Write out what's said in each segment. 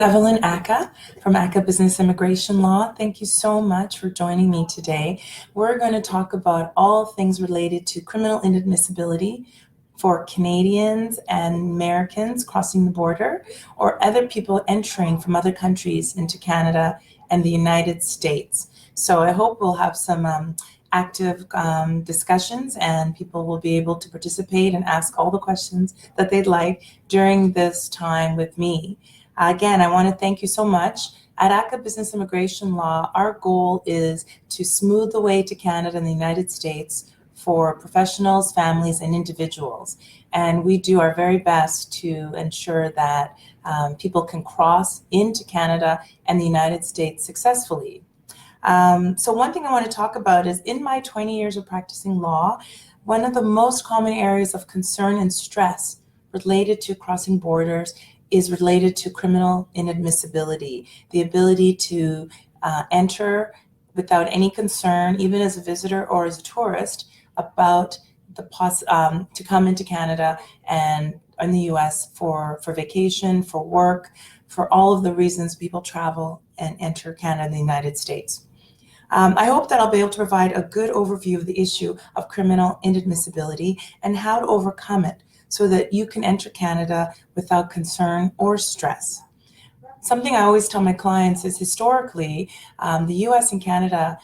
Evelyn Ackah from Ackah Business Immigration Law. Thank you so much for joining me today. We're going to talk about all things related to criminal inadmissibility for Canadians and Americans crossing the border or other people entering from other countries into Canada and the United States. So I hope we'll have some active discussions and people will be able to participate and ask all the questions that they'd like during this time with me. Again, I want to thank you so much. At Ackah Business Immigration Law, our goal is to smooth the way to Canada and the United States for professionals, families, and individuals. And we do our very best to ensure that people can cross into Canada and the United States successfully. So one thing I want to talk about is in my 20 years of practicing law, one of the most common areas of concern and stress related to crossing borders is related to criminal inadmissibility, the ability to enter without any concern, even as a visitor or as a tourist, about to come into Canada and in the US for vacation, for work, for all of the reasons people travel and enter Canada and the United States. I hope that I'll be able to provide a good overview of the issue of criminal inadmissibility and how to overcome it, so that you can enter Canada without concern or stress. Something I always tell my clients is historically, the US and Canada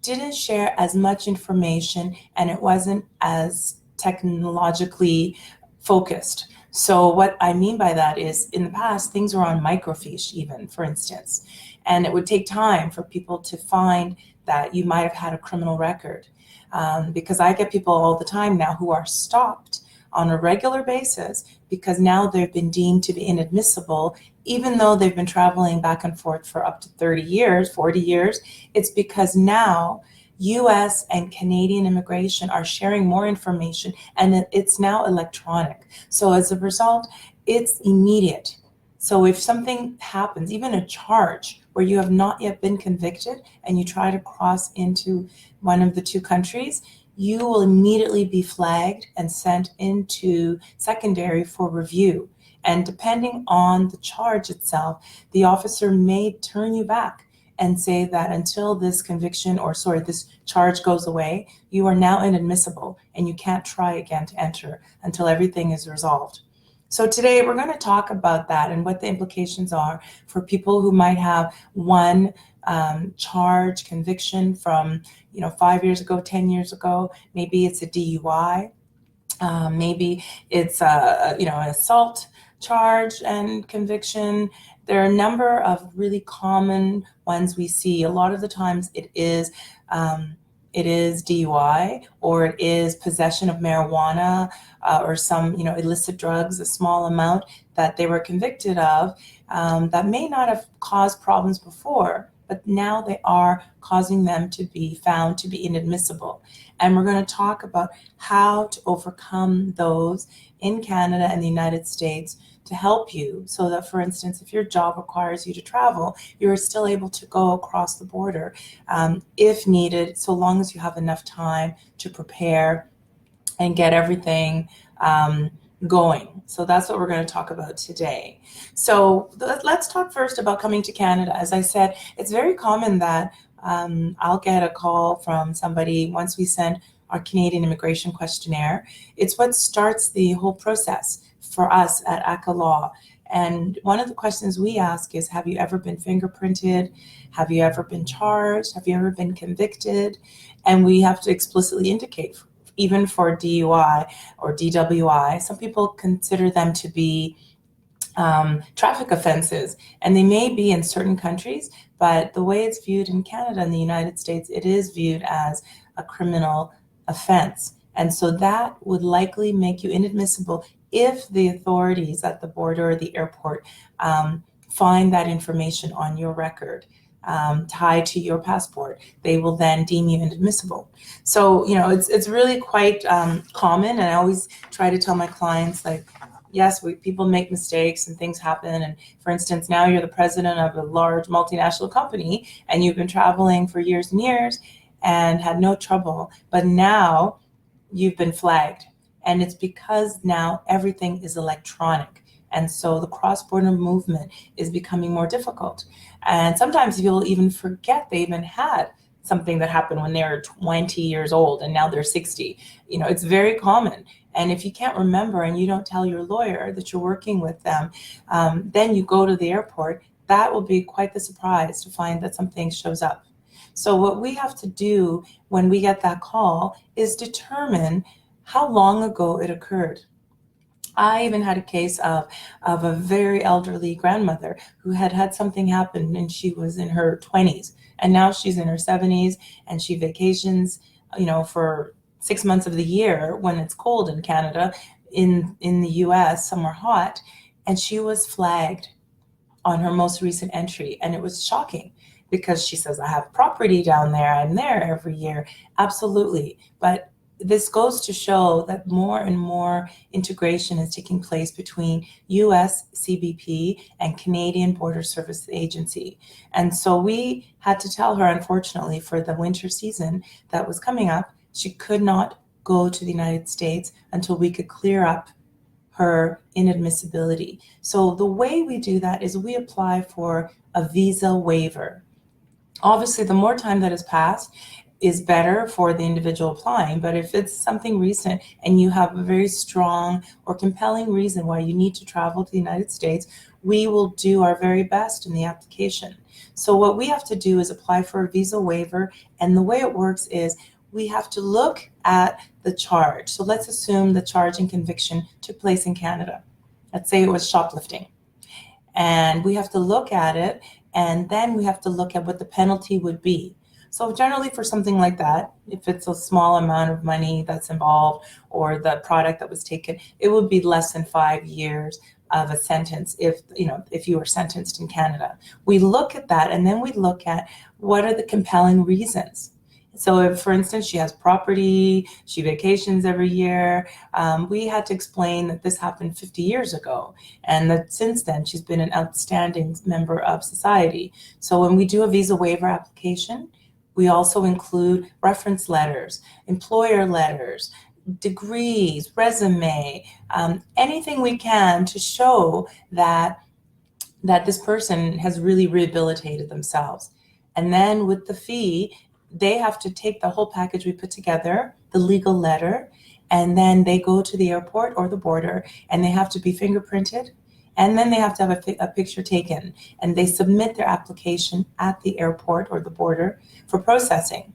didn't share as much information and it wasn't as technologically focused. So what I mean by that is in the past, things were on microfiche even, for instance, and it would take time for people to find that you might have had a criminal record. Because I get people all the time now who are stopped on a regular basis because now they've been deemed to be inadmissible, even though they've been traveling back and forth for up to 30 years, 40 years. It's because now US and Canadian immigration are sharing more information and it's now electronic. So as a result, it's immediate. So if something happens, even a charge where you have not yet been convicted and you try to cross into one of the two countries, you will immediately be flagged and sent into secondary for review. And depending on the charge itself, the officer may turn you back and say that until this conviction this charge goes away, you are now inadmissible and you can't try again to enter until everything is resolved. So today we're going to talk about that and what the implications are for people who might have one charge, conviction from 5 years ago, 10 years ago. Maybe it's a DUI, maybe it's an assault charge and conviction. There are a number of really common ones we see. A lot of the times it is DUI, or it is possession of marijuana or some illicit drugs, a small amount that they were convicted of that may not have caused problems before, but now they are causing them to be found to be inadmissible. And we're going to talk about how to overcome those in Canada and the United States to help you, so that, for instance, if your job requires you to travel, you're still able to go across the border if needed, so long as you have enough time to prepare and get everything going. So that's what we're going to talk about today. So let's talk first about coming to Canada. As I said, it's very common that I'll get a call from somebody once we send our Canadian immigration questionnaire. It's what starts the whole process for us at Ackah Law. And one of the questions we ask is, have you ever been fingerprinted? Have you ever been charged? Have you ever been convicted? And we have to explicitly indicate, even for DUI or DWI, some people consider them to be traffic offenses, and they may be in certain countries, but the way it's viewed in Canada and the United States, it is viewed as a criminal offense. And so that would likely make you inadmissible if the authorities at the border or the airport find that information on your record tied to your passport. They will then deem you inadmissible. So, it's really quite common, and I always try to tell my clients, like, yes, people make mistakes and things happen. And for instance, now you're the president of a large multinational company and you've been traveling for years and years and had no trouble, but now you've been flagged. And it's because now everything is electronic. And so the cross-border movement is becoming more difficult. And sometimes you'll even forget they even had something that happened when they were 20 years old and now they're 60. You know, it's very common. And if you can't remember and you don't tell your lawyer that you're working with them, then you go to the airport, that will be quite the surprise to find that something shows up. So what we have to do when we get that call is determine how long ago it occurred. I even had a case of a very elderly grandmother who had had something happen and she was in her 20s, and now she's in her 70s, and she vacations, you know, for 6 months of the year when it's cold in Canada, in the US, somewhere hot, and she was flagged on her most recent entry. And it was shocking because she says, I have property down there, I'm there every year. Absolutely. But this goes to show that more and more integration is taking place between US CBP and Canadian Border Service Agency. And so we had to tell her, unfortunately, for the winter season that was coming up, she could not go to the United States until we could clear up her inadmissibility. So the way we do that is we apply for a visa waiver. Obviously, the more time that has passed is better for the individual applying, but if it's something recent and you have a very strong or compelling reason why you need to travel to the United States, we will do our very best in the application. So what we have to do is apply for a visa waiver, and the way it works is we have to look at the charge. So let's assume the charge and conviction took place in Canada. Let's say it was shoplifting. And we have to look at it, and then we have to look at what the penalty would be. So generally for something like that, if it's a small amount of money that's involved or the product that was taken, it would be less than 5 years of a sentence if you were sentenced in Canada. We look at that, and then we look at what are the compelling reasons. So if, for instance, she has property, she vacations every year, we had to explain that this happened 50 years ago, and that since then she's been an outstanding member of society. So when we do a visa waiver application, we also include reference letters, employer letters, degrees, resume, anything we can to show that this person has really rehabilitated themselves. And then with the fee, they have to take the whole package we put together, the legal letter, and then they go to the airport or the border, and they have to be fingerprinted, and then they have to have a picture taken, and they submit their application at the airport or the border for processing.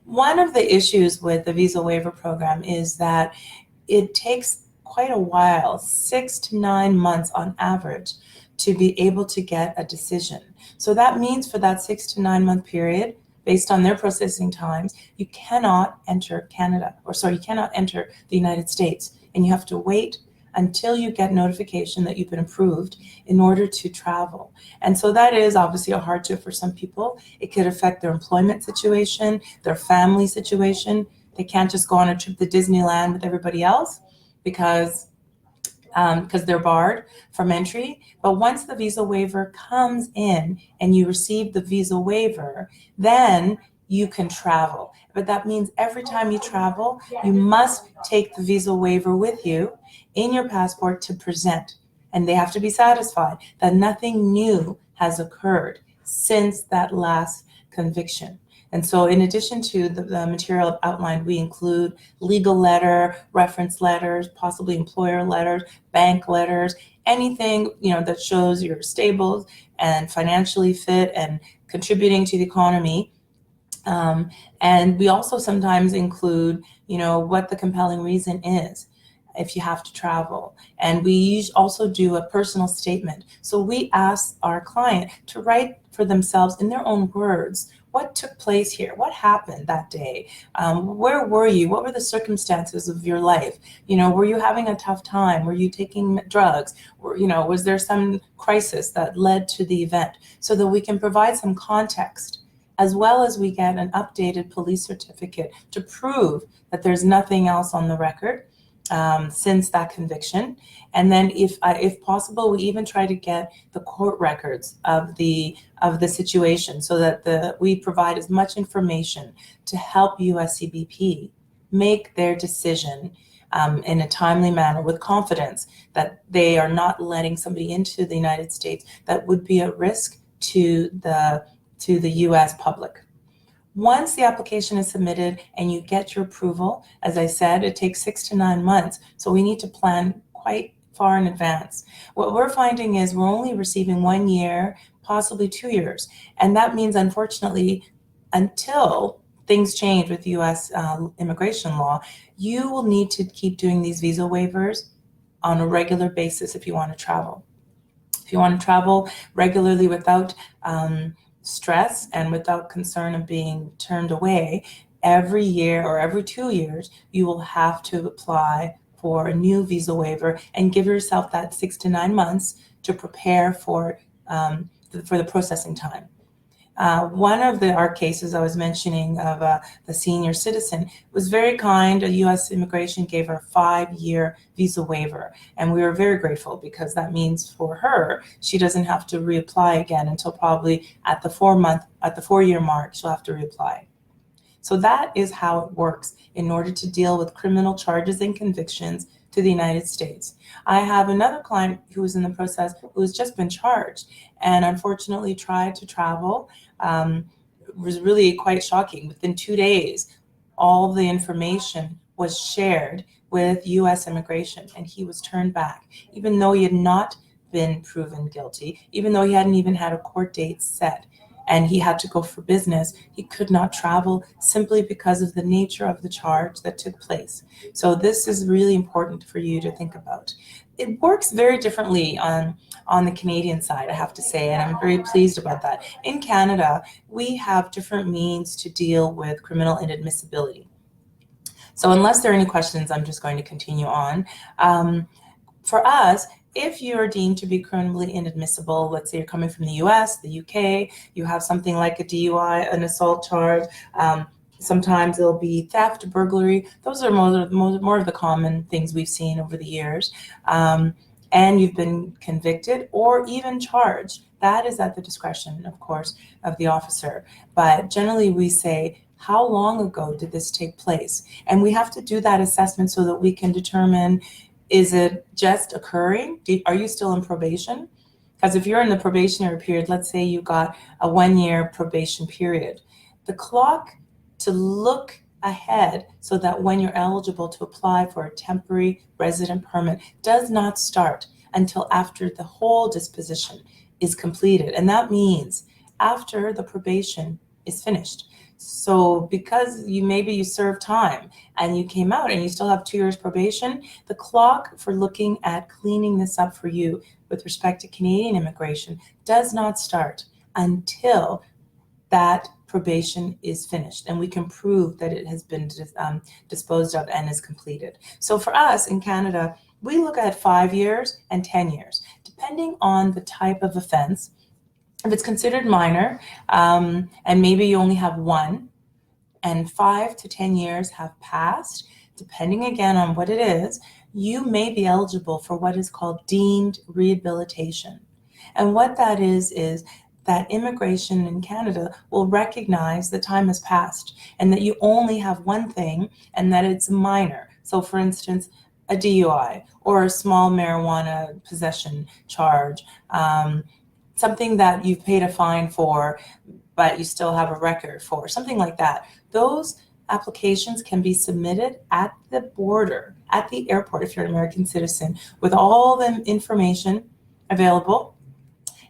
One of the issues with the visa waiver program is that it takes quite a while, 6 to 9 months on average, to be able to get a decision. So that means for that 6 to 9 month period, based on their processing times, you cannot enter you cannot enter the United States, and you have to wait until you get notification that you've been approved in order to travel. And so that is obviously a hardship for some people. It could affect their employment situation, their family situation. They can't just go on a trip to Disneyland with everybody else because they're barred from entry. But once the visa waiver comes in and you receive the visa waiver, then you can travel. But that means every time you travel, you must take the visa waiver with you in your passport to present. And they have to be satisfied that nothing new has occurred since that last conviction. And so in addition to the material outlined, we include legal letter, reference letters, possibly employer letters, bank letters, anything that shows you're stable and financially fit and contributing to the economy. And we also sometimes include, what the compelling reason is if you have to travel. And we also do a personal statement. So we ask our client to write for themselves in their own words, what took place here? What happened that day? Where were you? What were the circumstances of your life? Were you having a tough time? Were you taking drugs? Or, was there some crisis that led to the event? So that we can provide some context, as well as we get an updated police certificate to prove that there's nothing else on the record since that conviction. And then if possible, we even try to get the court records of the situation so that we provide as much information to help US CBP make their decision in a timely manner with confidence that they are not letting somebody into the United States that would be at risk to the US public. Once the application is submitted and you get your approval, as I said, it takes 6 to 9 months. So we need to plan quite far in advance. What we're finding is we're only receiving 1 year, possibly 2 years. And that means, unfortunately, until things change with US immigration law, you will need to keep doing these visa waivers on a regular basis if you want to travel. If you want to travel regularly without stress and without concern of being turned away, every year or every 2 years, you will have to apply for a new visa waiver and give yourself that 6 to 9 months to prepare for the processing time. One of our cases I was mentioning of the senior citizen was very kind. U.S. immigration gave her a 5-year visa waiver, and we were very grateful because that means for her, she doesn't have to reapply again until probably at the 4-year mark, she'll have to reapply. So that is how it works in order to deal with criminal charges and convictions to the United States. I have another client who was in the process who has just been charged and unfortunately tried to travel. It was really quite shocking. Within 2 days, all the information was shared with U.S. immigration and he was turned back, even though he had not been proven guilty, even though he hadn't even had a court date set. And he had to go for business. He could not travel simply because of the nature of the charge that took place. So this is really important for you to think about. It works very differently on the Canadian side, I have to say, and I'm very pleased about that. In Canada, we have different means to deal with criminal inadmissibility. So unless there are any questions, I'm just going to continue on. For us, if you're deemed to be criminally inadmissible, let's say you're coming from the US, the UK, you have something like a DUI, an assault charge, sometimes it'll be theft, burglary. Those are more of the common things we've seen over the years. And you've been convicted or even charged. That is at the discretion, of course, of the officer. But generally we say, how long ago did this take place? And we have to do that assessment so that we can determine, is it just occurring? Are you still in probation? Because if you're in the probationary period, let's say you got a 1-year probation period, the clock to look ahead so that when you're eligible to apply for a temporary resident permit does not start until after the whole disposition is completed. And that means after the probation is finished. So because maybe you served time and you came out and you still have 2 years probation, the clock for looking at cleaning this up for you with respect to Canadian immigration does not start until that probation is finished and we can prove that it has been disposed of and is completed. So for us in Canada, we look at 5 years and 10 years, depending on the type of offense. If it's considered minor, and maybe you only have one, and 5 to 10 years have passed, depending again on what it is, you may be eligible for what is called deemed rehabilitation. And what that is that immigration in Canada will recognize that time has passed and that you only have one thing and that it's minor. So for instance, a DUI or a small marijuana possession charge, something that you've paid a fine for, but you still have a record for, something like that. Those applications can be submitted at the border, at the airport, if you're an American citizen, with all the information available.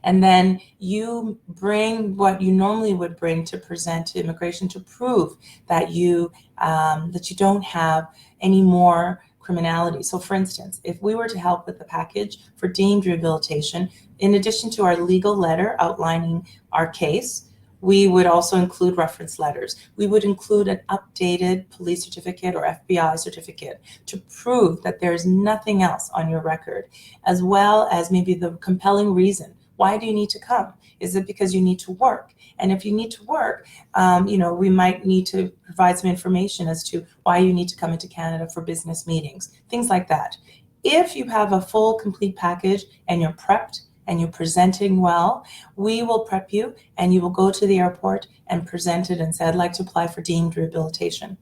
And then you bring what you normally would bring to present to immigration to prove that you don't have any more criminality. So for instance, if we were to help with the package for deemed rehabilitation, in addition to our legal letter outlining our case, we would also include reference letters. We would include an updated police certificate or FBI certificate to prove that there's nothing else on your record, as well as maybe the compelling reason. Why do you need to come? Is it because you need to work? And if you need to work, we might need to provide some information as to why you need to come into Canada for business meetings, things like that. If you have a full, complete package and you're prepped and you're presenting well, we will prep you and you will go to the airport and present it and say, I'd like to apply for deemed rehabilitation.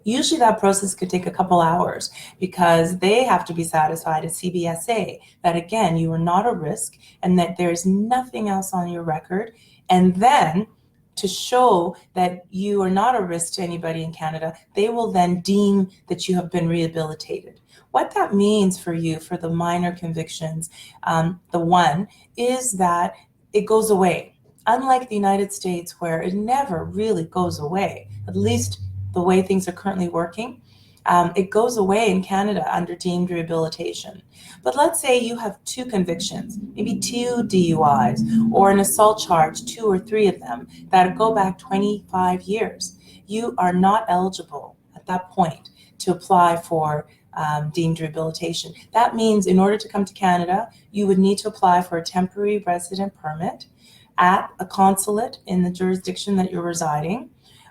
Usually that process could take a couple hours because they have to be satisfied at CBSA that, again, you are not a risk and that there's nothing else on your record. And then to show that you are not a risk to anybody in Canada, they will then deem that you have been rehabilitated. What that means for you for the minor convictions, the one, is that it goes away. Unlike the United States, where it never really goes away, at least the way things are currently working, it goes away in Canada under deemed rehabilitation. But let's say you have 2 convictions, maybe 2 DUIs, or an assault charge, 2 or 3 of them, that go back 25 years. You are not eligible at that point to apply for deemed rehabilitation. That means in order to come to Canada, you would need to apply for a temporary resident permit at a consulate in the jurisdiction that you're residing.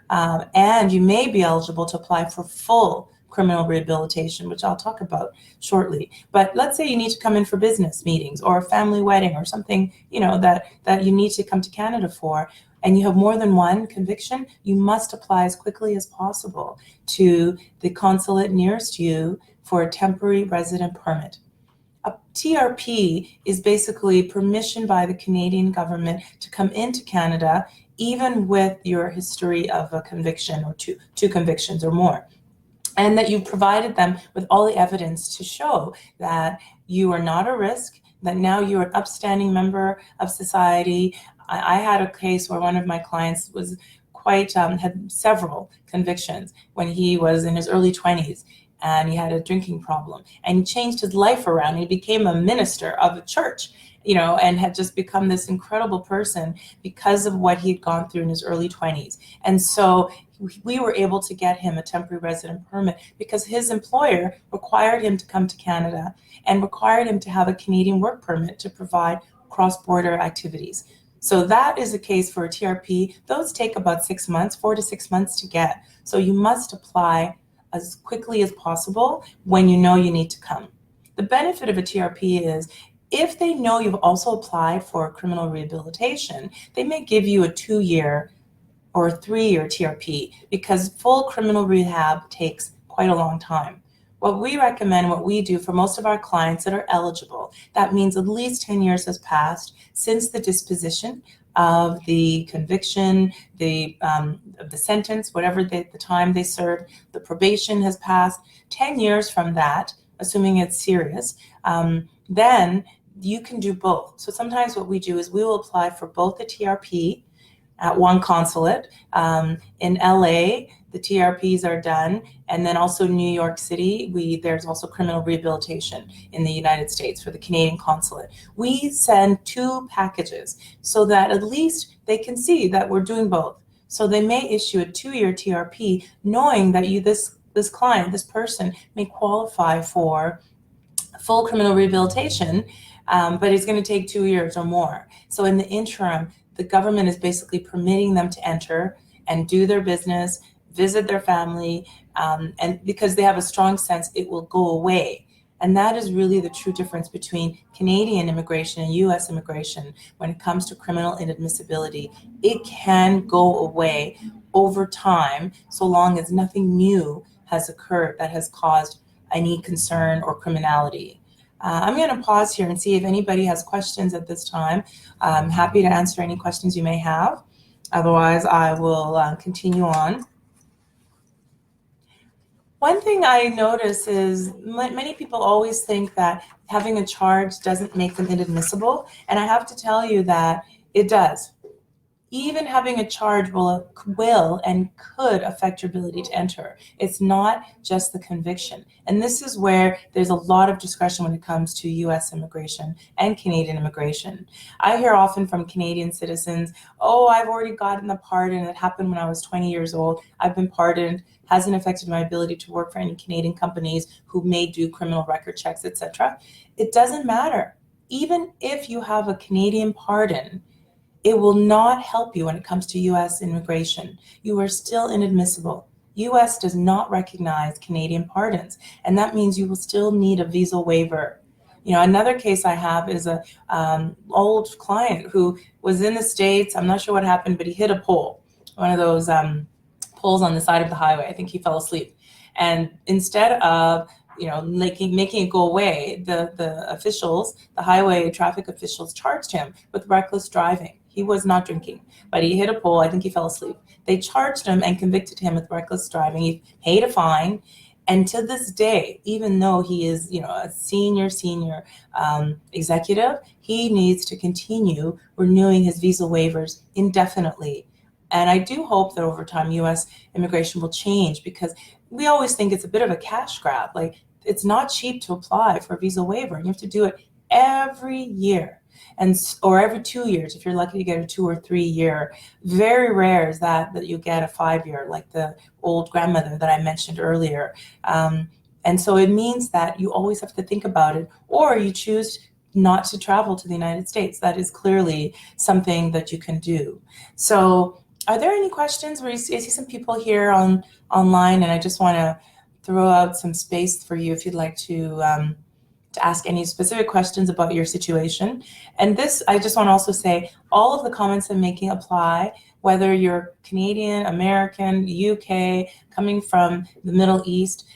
And you may be eligible to apply for full criminal rehabilitation, which I'll talk about shortly. But let's say you need to come in for business meetings or a family wedding or something, that you need to come to Canada for, and you have more than 1 conviction, you must apply as quickly as possible to the consulate nearest you for a temporary resident permit. A TRP is basically permission by the Canadian government to come into Canada, even with your history of a conviction or two convictions or more, and that you provided them with all the evidence to show that you are not a risk, that now you're an upstanding member of society. I had a case where one of my clients was had several convictions when he was in his early 20s. And he had a drinking problem, and he changed his life around. He became a minister of a church, and had just become this incredible person because of what he had gone through in his early 20s. And so we were able to get him a temporary resident permit because his employer required him to come to Canada and required him to have a Canadian work permit to provide cross-border activities. So that is the case for a TRP. Those take about 6 months, 4 to 6 months to get. So you must apply as quickly as possible when you know you need to come. The benefit of a TRP is if they know you've also applied for criminal rehabilitation, they may give you a 2-year or a 3-year TRP because full criminal rehab takes quite a long time. What we recommend, what we do for most of our clients that are eligible, that means at least 10 years has passed since the disposition of the conviction, of the sentence, whatever the time they served, the probation has passed. 10 years from that, assuming it's serious, then you can do both. So sometimes what we do is we will apply for both the TRP at one consulate. In LA, the TRPs are done, and then also New York City, there's also criminal rehabilitation in the United States for the Canadian consulate. We send 2 packages so that at least they can see that we're doing both. So they may issue a 2-year TRP knowing that this client, this person may qualify for full criminal rehabilitation, but it's going to take 2 years or more. So in the interim, the government is basically permitting them to enter and do their business, visit their family, and because they have a strong sense it will go away. And that is really the true difference between Canadian immigration and US immigration when it comes to criminal inadmissibility. It can go away over time so long as nothing new has occurred that has caused any concern or criminality. I'm going to pause here and see if anybody has questions at this time. I'm happy to answer any questions you may have. Otherwise, I will continue on. One thing I notice is many people always think that having a charge doesn't make them inadmissible, and I have to tell you that it does. Even having a charge will and could affect your ability to enter. It's not just the conviction. And this is where there's a lot of discretion when it comes to US immigration and Canadian immigration. I hear often from Canadian citizens, oh, I've already gotten the pardon. It happened when I was 20 years old. I've been pardoned. Hasn't affected my ability to work for any Canadian companies who may do criminal record checks, etc. It doesn't matter. Even if you have a Canadian pardon, it will not help you when it comes to US immigration. You are still inadmissible. US does not recognize Canadian pardons, and that means you will still need a visa waiver. Another case I have is a old client who was in the States. I'm not sure what happened, but he hit a pole, one of those poles on the side of the highway. I think he fell asleep. And instead of making it go away, the officials, the highway traffic officials, charged him with reckless driving. He was not drinking, but he hit a pole. I think he fell asleep. They charged him and convicted him with reckless driving. He paid a fine. And to this day, even though he is, a senior executive, he needs to continue renewing his visa waivers indefinitely. And I do hope that over time, U.S. immigration will change, because we always think it's a bit of a cash grab. Like, it's not cheap to apply for a visa waiver. You have to do it every year, or every 2 years if you're lucky to get a 2 or 3 year. Very rare is that you get a 5 year, like the old grandmother that I mentioned earlier. And so it means that you always have to think about it, or you choose not to travel to the United States. That is clearly something that you can do. So are there any questions? I see some people here online, and I just want to throw out some space for you if you'd like to ask any specific questions about your situation. And this, I just want to also say, all of the comments I'm making apply, whether you're Canadian, American, UK, coming from the Middle East,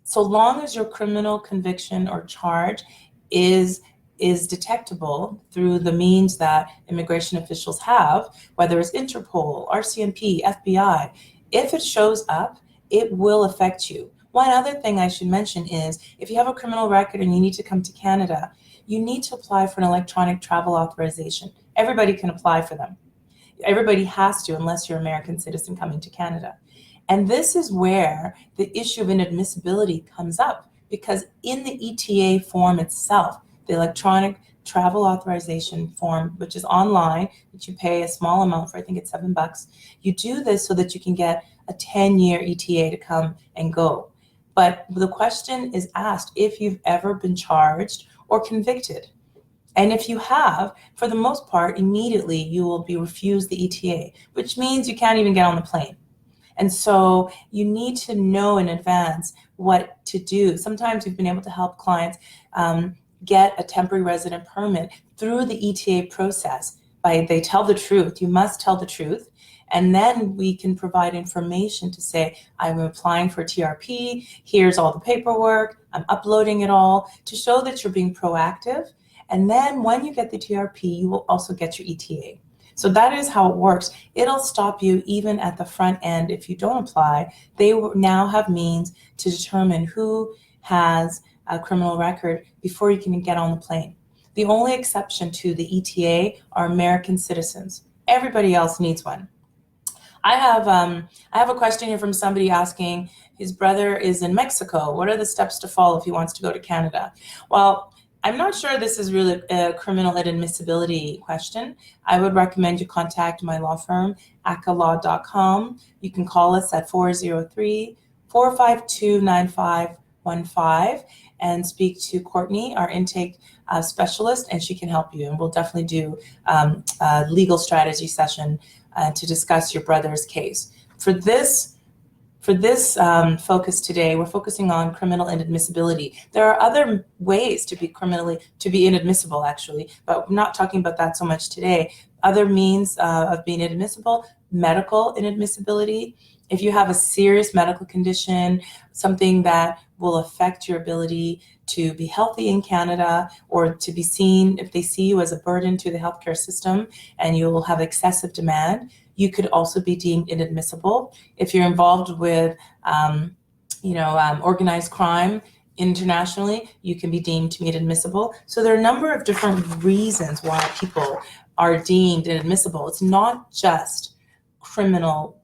so long as your criminal conviction or charge is detectable through the means that immigration officials have, whether it's Interpol, RCMP, FBI, if it shows up, it will affect you. One other thing I should mention is, if you have a criminal record and you need to come to Canada, you need to apply for an electronic travel authorization. Everybody can apply for them. Everybody has to, unless you're an American citizen coming to Canada. And this is where the issue of inadmissibility comes up, because in the ETA form itself, the electronic travel authorization form, which is online, which you pay a small amount for, I think it's $7, you do this so that you can get a 10-year ETA to come and go. But the question is asked if you've ever been charged or convicted. And if you have, for the most part, immediately you will be refused the ETA, which means you can't even get on the plane. And so you need to know in advance what to do. Sometimes we've been able to help clients get a temporary resident permit through the ETA process. They tell the truth. You must tell the truth. And then we can provide information to say, I'm applying for TRP, here's all the paperwork, I'm uploading it all, to show that you're being proactive. And then when you get the TRP, you will also get your ETA. So that is how it works. It'll stop you even at the front end. If you don't apply, they now have means to determine who has a criminal record before you can get on the plane. The only exception to the ETA are American citizens. Everybody else needs one. I have a question here from somebody asking, his brother is in Mexico. What are the steps to follow if he wants to go to Canada? Well, I'm not sure this is really a criminal inadmissibility question. I would recommend you contact my law firm, AckahLaw.com. You can call us at 403-452-9515 and speak to Courtney, our intake specialist, and she can help you. And we'll definitely do a legal strategy session to discuss your brother's case. For this focus today, we're focusing on criminal inadmissibility. There are other ways to be inadmissible, actually, but we're not talking about that so much today. Other means of being inadmissible: medical inadmissibility. If you have a serious medical condition, something that will affect your ability to be healthy in Canada, or to be seen, if they see you as a burden to the healthcare system and you will have excessive demand, you could also be deemed inadmissible. If you're involved with organized crime internationally, you can be deemed to be inadmissible. So there are a number of different reasons why people are deemed inadmissible. It's not just criminal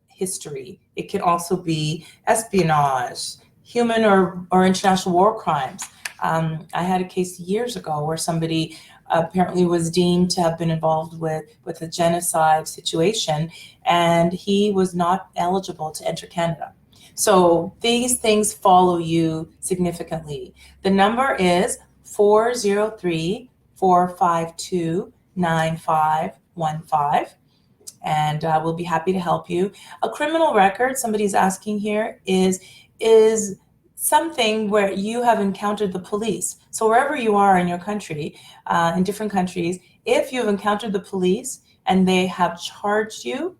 history. It can also be espionage, human or international war crimes. I had a case years ago where somebody apparently was deemed to have been involved with a genocide situation, and he was not eligible to enter Canada. So these things follow you significantly. The number is 403-452-9515. And we'll be happy to help you. A criminal record, somebody's asking here, is something where you have encountered the police. So wherever you are in your country, in different countries, if you've encountered the police and they have charged you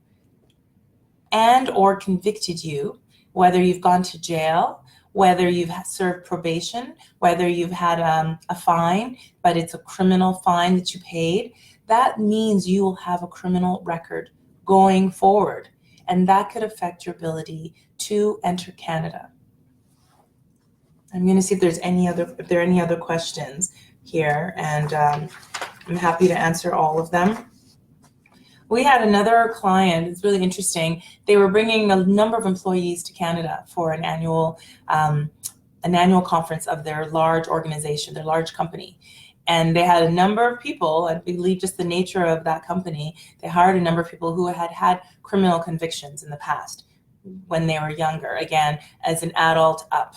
and or convicted you, whether you've gone to jail, whether you've served probation, whether you've had a fine, but it's a criminal fine that you paid, that means you will have a criminal record going forward, and that could affect your ability to enter Canada. I'm going to see if there are any other questions here, and I'm happy to answer all of them. We had another client, it's really interesting. They were bringing a number of employees to Canada for an annual conference of their large organization, their large company. And they had a number of people, I believe just the nature of that company, they hired a number of people who had had criminal convictions in the past when they were younger, again, as an adult up.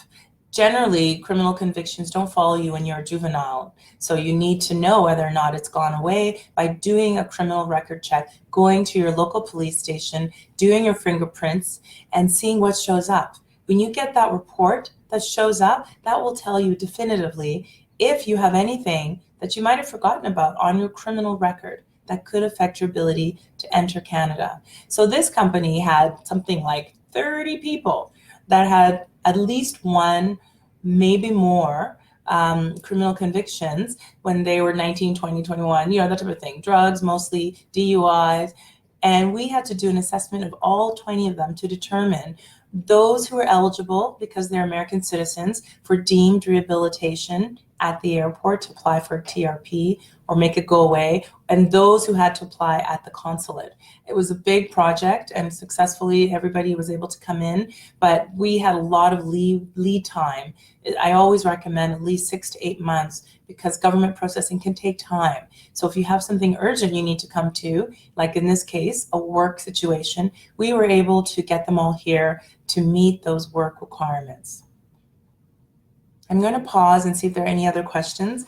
Generally, criminal convictions don't follow you when you're a juvenile. So you need to know whether or not it's gone away by doing a criminal record check, going to your local police station, doing your fingerprints, and seeing what shows up. When you get that report that shows up, that will tell you definitively if you have anything that you might have forgotten about on your criminal record that could affect your ability to enter Canada. So this company had something like 30 people that had at least one, maybe more, criminal convictions when they were 19, 20, 21, you know, that type of thing. Drugs, mostly DUIs. And we had to do an assessment of all 20 of them to determine those who are eligible, because they're American citizens, for deemed rehabilitation at the airport to apply for a TRP or make it go away, and those who had to apply at the consulate. It was a big project, and successfully everybody was able to come in, but we had a lot of lead time. I always recommend at least 6 to 8 months, because government processing can take time. So if you have something urgent you need to come to, like in this case, a work situation, we were able to get them all here to meet those work requirements. I'm going to pause and see if there are any other questions.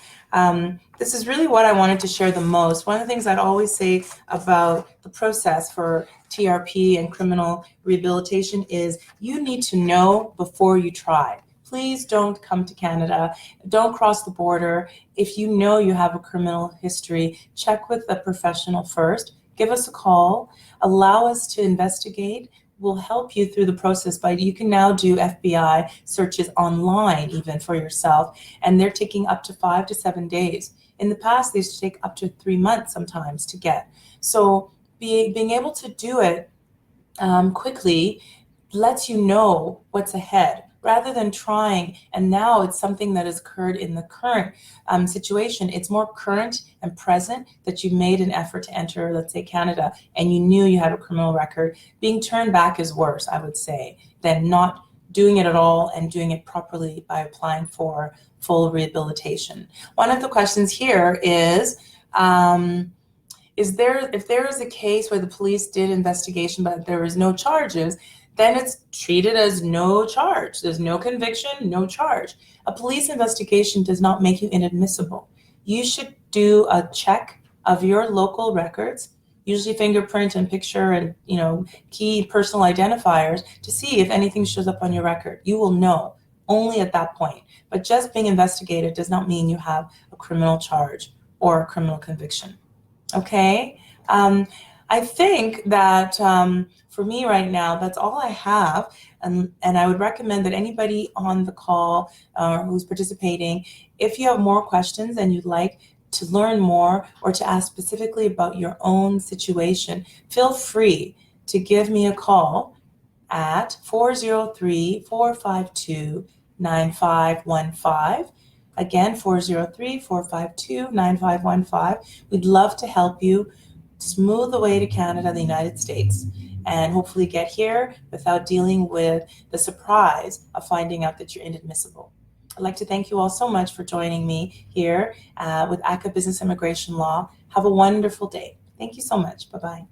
This is really what I wanted to share the most. One of the things I'd always say about the process for TRP and criminal rehabilitation is you need to know before you try. Please don't come to Canada. Don't cross the border. If you know you have a criminal history, check with a professional first. Give us a call. Allow us to investigate. We'll help you through the process. But you can now do FBI searches online even for yourself, and they're taking up to 5 to 7 days. In the past, they used to take up to 3 months sometimes to get. So being able to do it quickly lets you know what's ahead, rather than trying, and now it's something that has occurred in the current situation. It's more current and present that you made an effort to enter, let's say, Canada, and you knew you had a criminal record. Being turned back is worse, I would say, than not doing it at all and doing it properly by applying for full rehabilitation. One of the questions here is if there is a case where the police did investigation but there was no charges, then it's treated as no charge. There's no conviction, no charge. A police investigation does not make you inadmissible. You should do a check of your local records, usually fingerprint and picture and key personal identifiers, to see if anything shows up on your record. You will know only at that point. But just being investigated does not mean you have a criminal charge or a criminal conviction. Okay? I think that for me right now, that's all I have. And I would recommend that anybody on the call who's participating, if you have more questions and you'd like to learn more or to ask specifically about your own situation, feel free to give me a call at 403-452-9515. Again, 403-452-9515. We'd love to help you smooth the way to Canada, the United States, and hopefully get here without dealing with the surprise of finding out that you're inadmissible. I'd like to thank you all so much for joining me here with Ackah Business Immigration Law. Have a wonderful day. Thank you so much. Bye-bye.